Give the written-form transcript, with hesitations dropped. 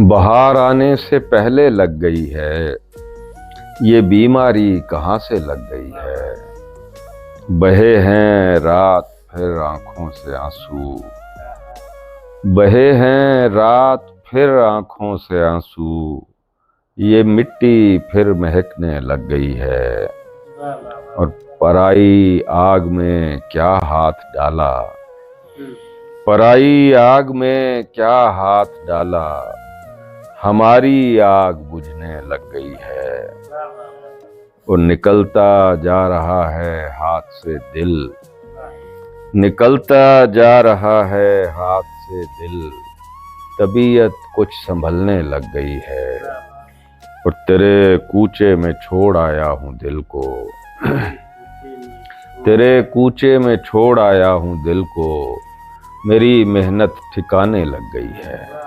बहार आने से पहले लग गई है, ये बीमारी कहाँ से लग गई है। बहे हैं रात फिर आंखों से आंसू, बहे हैं रात फिर आंखों से आंसू, ये मिट्टी फिर महकने लग गई है। और पराई आग में क्या हाथ डाला, पराई आग में क्या हाथ डाला, हमारी आग बुझने लग गई है। और निकलता जा रहा है हाथ से दिल, निकलता जा रहा है हाथ से दिल, तबीयत कुछ संभलने लग गई है। और तेरे कूचे में छोड़ आया हूँ दिल को, तेरे कूचे में छोड़ आया हूँ दिल को, मेरी मेहनत ठिकाने लग गई है।